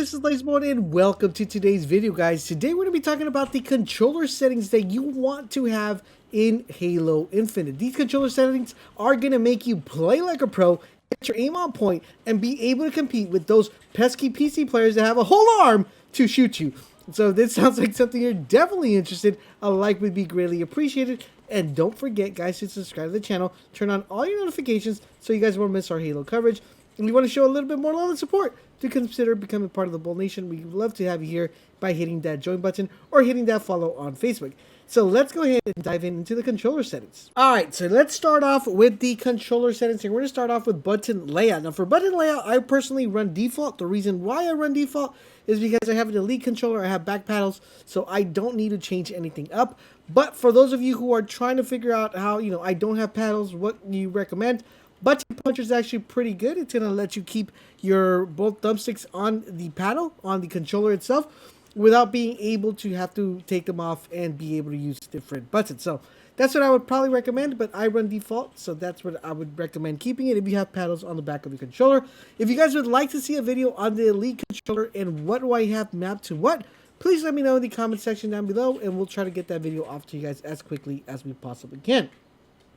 this is LaserBolt and welcome to today's video, guys. Today we're going to be talking about the controller settings that you want to have in Halo Infinite. These controller settings are going to make you play like a pro, get your aim on point, and be able to compete with those pesky PC players that have a whole arm to shoot you. So if this sounds like something you're definitely interested, a like would be greatly appreciated. And don't forget, guys, to subscribe to the channel, turn on all your notifications so you guys won't miss our Halo coverage. And we want to show a little bit more love and support to consider becoming part of the Bolt Nation. We'd love to have you here by hitting that join button or hitting that follow on Facebook. So let's go ahead and dive into the controller settings. Alright, so let's start off with the controller settings. And we're going to start off with button layout. Now for button layout, I personally run default. The reason why I run default is because I have an elite controller, I have back paddles, so I don't need to change anything up. But for those of you who are trying to figure out how, I don't have paddles, what you recommend, button puncher is actually pretty good. It's going to let you keep your both thumbsticks on the paddle, on the controller itself, without being able to have to take them off and be able to use different buttons. So that's what I would probably recommend, but I run default, so that's what I would recommend keeping it if you have paddles on the back of the controller. If you guys would like to see a video on the elite controller and what do I have mapped to what, please let me know in the comment section down below, and we'll try to get that video off to you guys as quickly as we possibly can.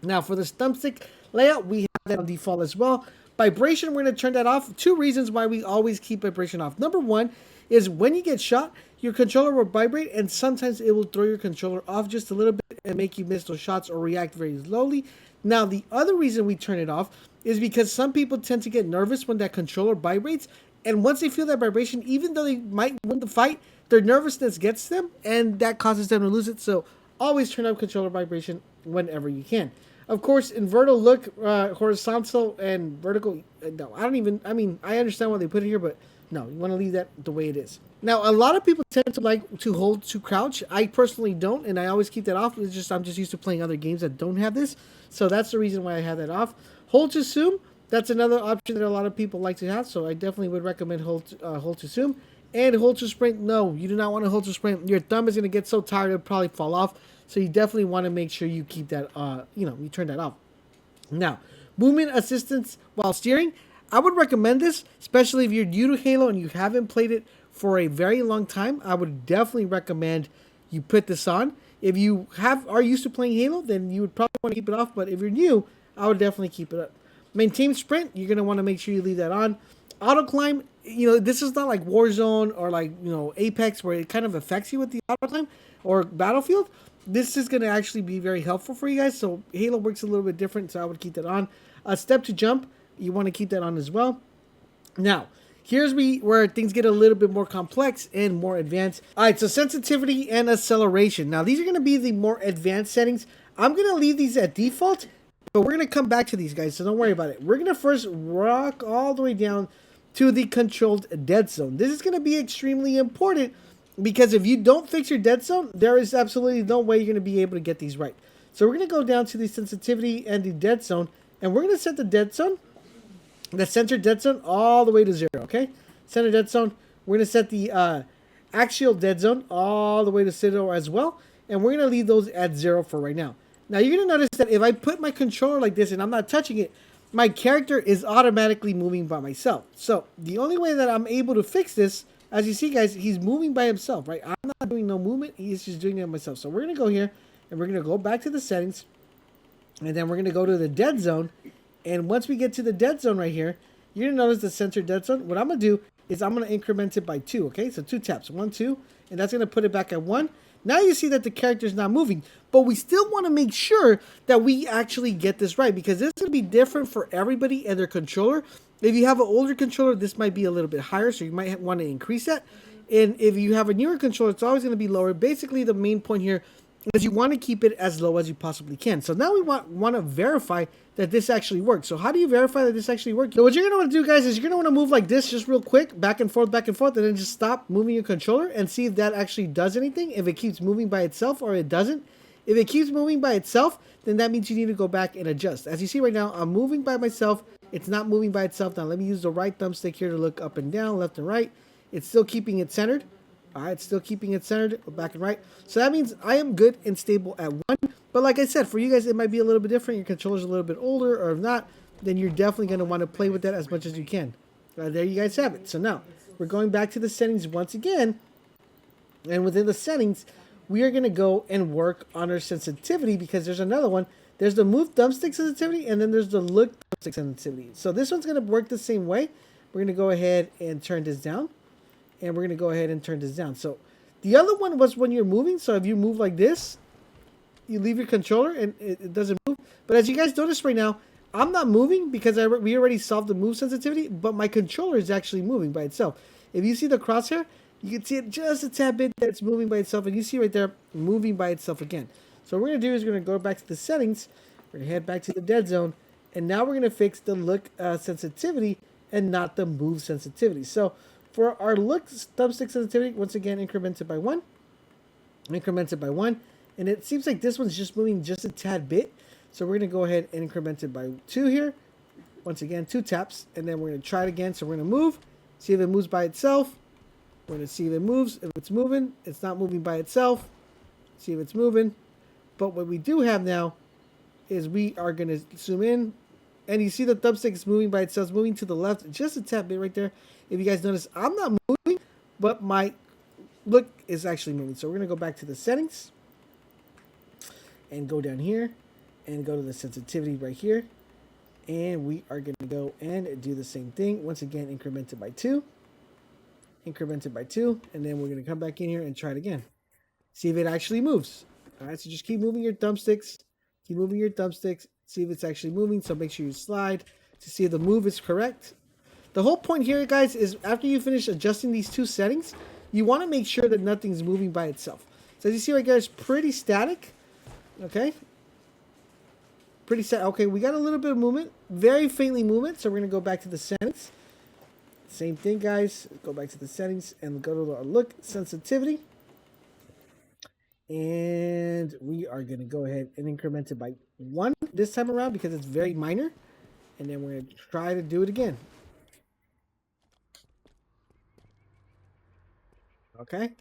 Now for the thumbstick layout, we have that on default as well. Vibration, we're going to turn that off. Two reasons why we always keep vibration off. Number one is when you get shot, your controller will vibrate, and sometimes it will throw your controller off just a little bit and make you miss those shots or react very slowly. Now the other reason we turn it off is because some people tend to get nervous when that controller vibrates, and once they feel that vibration, even though they might win the fight, their nervousness gets them, and that causes them to lose it. So always turn off controller vibration whenever you can. Of course, inverted look, horizontal and vertical, no, I understand why they put it here, but no, you want to leave that the way it is. Now, a lot of people tend to like to hold to crouch. I personally don't, and I always keep that off. It's just I'm just used to playing other games that don't have this, so that's the reason why I have that off. Hold to zoom, that's another option that a lot of people like to have, so I definitely would recommend hold to zoom. And hold to sprint, no, you do not want to hold to sprint. Your thumb is going to get so tired it'll probably fall off. So you definitely want to make sure you keep that, you turn that off. Now, movement assistance while steering, I would recommend this, especially if you're new to Halo and you haven't played it for a very long time. I would definitely recommend you put this on. If you are used to playing Halo, then you would probably want to keep it off. But if you're new, I would definitely keep it up. Maintain sprint, you're going to want to make sure you leave that on. Auto climb, this is not like Warzone or like, Apex where it kind of affects you with the auto climb or Battlefield. This is going to actually be very helpful for you guys. So Halo works a little bit different, so I would keep that on. Step to jump, you want to keep that on as well. Now, here's where things get a little bit more complex and more advanced. All right, so sensitivity and acceleration. Now, these are going to be the more advanced settings. I'm going to leave these at default, but we're going to come back to these guys, so don't worry about it. We're going to first rock all the way down to the controlled dead zone. This is going to be extremely important because if you don't fix your dead zone, there is absolutely no way you're going to be able to get these right. So we're going to go down to the sensitivity and the dead zone, and we're going to set the dead zone, the center dead zone, all the way to 0, okay? Center dead zone. We're going to set the axial dead zone all the way to 0 as well, and we're going to leave those at 0 for right now. Now, you're going to notice that if I put my controller like this and I'm not touching it, my character is automatically moving by myself. So the only way that I'm able to fix this, as you see, guys, he's moving by himself, right? I'm not doing no movement. He's just doing it myself. So we're going to go here, and we're going to go back to the settings, and then we're going to go to the dead zone. And once we get to the dead zone right here, you're going to notice the center dead zone. What I'm going to do is I'm going to increment it by 2, okay? So 2 taps, 1, 2, and that's going to put it back at 1. Now you see that the character is not moving, but we still want to make sure that we actually get this right because this is going to be different for everybody and their controller. If you have an older controller, this might be a little bit higher, so you might want to increase that. And if you have a newer controller, it's always going to be lower. Basically, the main point here is you want to keep it as low as you possibly can. So now we want to verify that this actually works. So how do you verify that this actually works? So what you're going to want to do, guys, is you're going to want to move like this just real quick, back and forth, and then just stop moving your controller and see if that actually does anything, if it keeps moving by itself or it doesn't. If it keeps moving by itself, then that means you need to go back and adjust. As you see right now, I'm moving by myself. It's not moving by itself. Now let me use the right thumbstick here to look up and down, left and right. It's still keeping it centered. All right, still keeping it centered, back and right. So that means I am good and stable at 1. But like I said, for you guys, it might be a little bit different. Your controller's a little bit older, or if not, then you're definitely going to want to play with that as much as you can. There you guys have it. So now, we're going back to the settings once again. And within the settings, we are going to go and work on our sensitivity, because there's another one. There's the move thumbstick sensitivity, and then there's the look thumbstick sensitivity. So this one's going to work the same way. We're going to go ahead and turn this down. And we're going to go ahead and turn this down. So the other one was when you're moving. So if you move like this, you leave your controller and it doesn't move. But as you guys notice right now, I'm not moving because we already solved the move sensitivity, but my controller is actually moving by itself. If you see the crosshair, you can see it just a tad bit that it's moving by itself, and you see right there moving by itself again. So what we're going to do is we're going to go back to the settings, we're going to head back to the dead zone, and now we're going to fix the look sensitivity and not the move sensitivity. So for our look thumbstick sensitivity, once again, incremented by 1, and it seems like this one's just moving just a tad bit. So we're going to go ahead and increment it by 2 here. Once again, 2 taps, and then we're going to try it again. So we're going to move, see if it moves by itself. We're going to see if it moves. If it's moving, it's not moving by itself. See if it's moving. But what we do have now is we are going to zoom in, and you see the thumbstick is moving by itself, it's moving to the left, just a tad bit right there. If you guys notice, I'm not moving, but my look is actually moving. So we're going to go back to the settings and go down here and go to the sensitivity right here. And we are going to go and do the same thing. Once again, increment it by 2. Increment it by 2. And then we're going to come back in here and try it again. See if it actually moves. All right, so just keep moving your thumbsticks. Keep moving your thumbsticks. See if it's actually moving. So make sure you slide to see if the move is correct. The whole point here, guys, is after you finish adjusting these 2 settings, you want to make sure that nothing's moving by itself. So as you see right here, it's pretty static. Okay. Pretty set. Okay, we got a little bit of movement, very faintly movement. So we're going to go back to the settings. Same thing, guys. Go back to the settings and go to our look sensitivity. And we are going to go ahead and increment it by 1 this time around because it's very minor. And then we're going to try to do it again. Okay.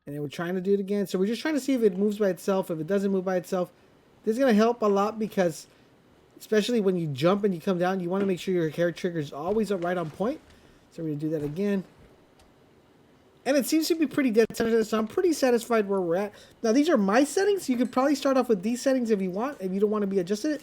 And then we're trying to do it again. So we're just trying to see if it moves by itself. If it doesn't move by itself, this is going to help a lot because especially when you jump and you come down, you want to make sure your hair trigger is always right on point. So we're going to do that again. And it seems to be pretty dead center, so I'm pretty satisfied where we're at. Now, these are my settings. You could probably start off with these settings if you want, if you don't want to be adjusted it.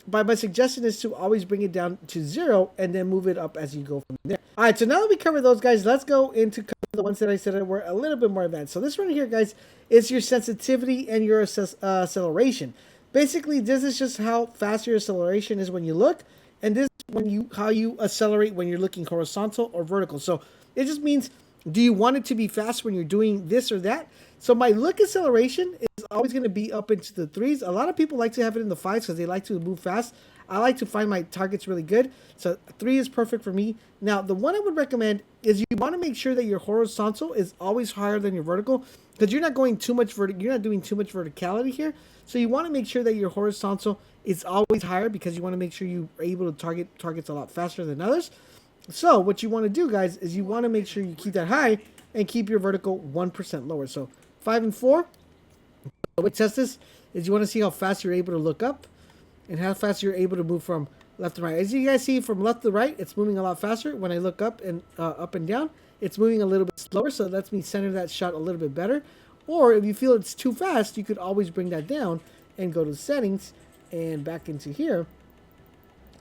But my suggestion is to always bring it down to 0 and then move it up as you go from there. All right, so now that we covered those, guys, let's go into the ones that I said were a little bit more advanced. So this one here, guys, is your sensitivity and your acceleration. Basically, this is just how fast your acceleration is when you look, and this is how you accelerate when you're looking horizontal or vertical. So it just means, do you want it to be fast when you're doing this or that? So my look acceleration is always going to be up into the 3s. A lot of people like to have it in the 5s because they like to move fast. I like to find my targets really good. So 3 is perfect for me. Now, the one I would recommend is you want to make sure that your horizontal is always higher than your vertical because you're not going too much you're not doing too much verticality here. So you want to make sure that your horizontal is always higher because you want to make sure you are able to target targets a lot faster than others. So what you want to do, guys, is you want to make sure you keep that high and keep your vertical 1% lower. So 5 and 4. The way to test this is you want to see how fast you're able to look up and how fast you're able to move from left to right. As you guys see, from left to right, it's moving a lot faster. When I look up and down, it's moving a little bit slower. So it lets me center that shot a little bit better. Or if you feel it's too fast, you could always bring that down and go to settings and back into here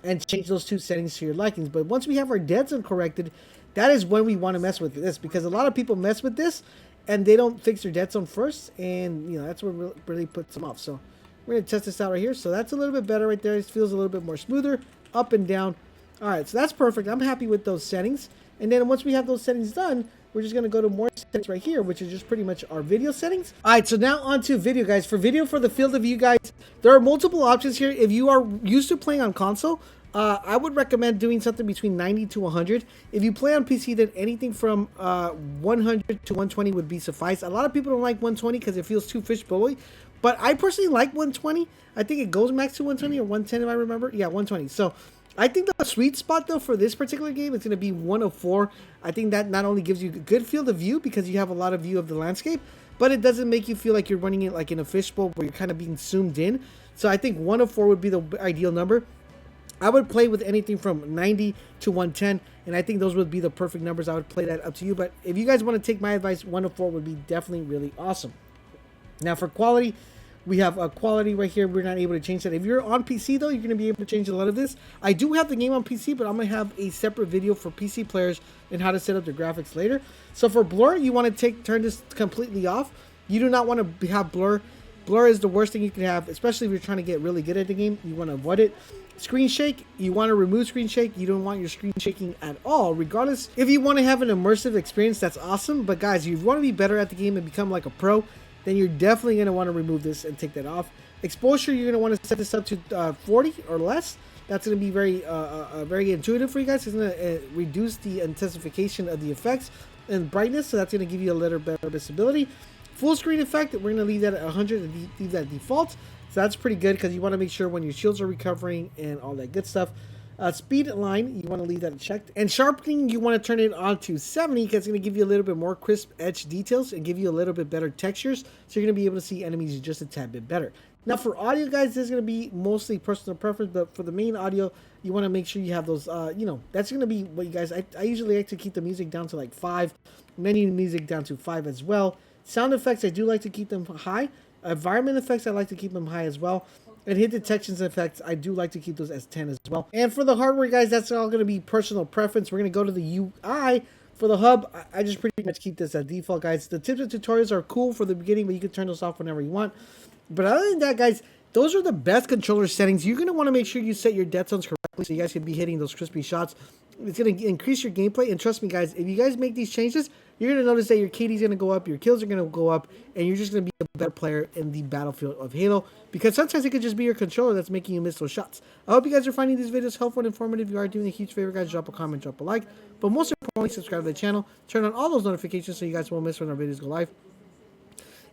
and change those 2 settings to your likings. But once we have our dead zone corrected, that is when we want to mess with this, because a lot of people mess with this and they don't fix their dead zone first, and that's what really puts them off. So we're going to test this out right here. So that's a little bit better right there. It feels a little bit more smoother up and down. All right, so that's perfect. I'm happy with those settings. And then once we have those settings done, we're just going to go to more settings right here, which is just pretty much our video settings. All right, so now on to video, guys. For video, for the field of view, guys, there are multiple options here. If you are used to playing on console, I would recommend doing something between 90 to 100. If you play on PC, then anything from 100 to 120 would be suffice. A lot of people don't like 120 because it feels too fishbowl-y, but I personally like 120. I think it goes max to 120 or 110 if I remember. Yeah, 120. So I think the sweet spot, though, for this particular game is going to be 104. I think that not only gives you a good field of view because you have a lot of view of the landscape, but it doesn't make you feel like you're running it like in a fishbowl where you're kind of being zoomed in. So I think 104 would be the ideal number. I would play with anything from 90 to 110, and I think those would be the perfect numbers. I would play that up to you, but if you guys want to take my advice, 1 to 4 would be definitely really awesome. Now for quality, we have a quality right here. We're not able to change that. If you're on PC though, you're going to be able to change a lot of this. I do have the game on PC, but I'm going to have a separate video for PC players and how to set up the graphics later. So for blur, you want to turn this completely off. You do not want to have blur. Blur is the worst thing you can have, especially if you're trying to get really good at the game. You want to avoid it. Screen shake, you want to remove screen shake. You don't want your screen shaking at all, regardless. If you want to have an immersive experience, that's awesome. But guys, if you want to be better at the game and become like a pro, then you're definitely going to want to remove this and take that off. Exposure, you're going to want to set this up to 40 or less. That's going to be very intuitive for you guys. It's going to reduce the intensification of the effects and brightness, so that's going to give you a little better visibility. Full screen effect, we're going to leave that at 100 and leave that default. So that's pretty good because you want to make sure when your shields are recovering and all that good stuff. Speed line, you want to leave that checked. And sharpening, you want to turn it on to 70 because it's going to give you a little bit more crisp edge details and give you a little bit better textures. So you're going to be able to see enemies just a tad bit better. Now for audio, guys, this is going to be mostly personal preference, but for the main audio, you want to make sure you have those, that's going to be what you guys, I usually like to keep the music down to like 5, menu music down to 5 as well. Sound effects, I do like to keep them high. Environment effects, I like to keep them high as well. And hit detections effects, I do like to keep those as 10 as well. And for the hardware, guys, that's all going to be personal preference. We're going to go to the UI. For the hub, I just pretty much keep this at default, guys. The tips and tutorials are cool for the beginning, but you can turn those off whenever you want. But other than that, guys, those are the best controller settings. You're going to want to make sure you set your dead zones correctly so you guys can be hitting those crispy shots. It's going to increase your gameplay. And trust me, guys, if you guys make these changes, you're going to notice that your KD is going to go up, your kills are going to go up, and you're just going to be a better player in the battlefield of Halo. Because sometimes it could just be your controller that's making you miss those shots. I hope you guys are finding these videos helpful and informative. If you are doing a huge favor, guys, drop a comment, drop a like. But most importantly, subscribe to the channel. Turn on all those notifications so you guys won't miss when our videos go live.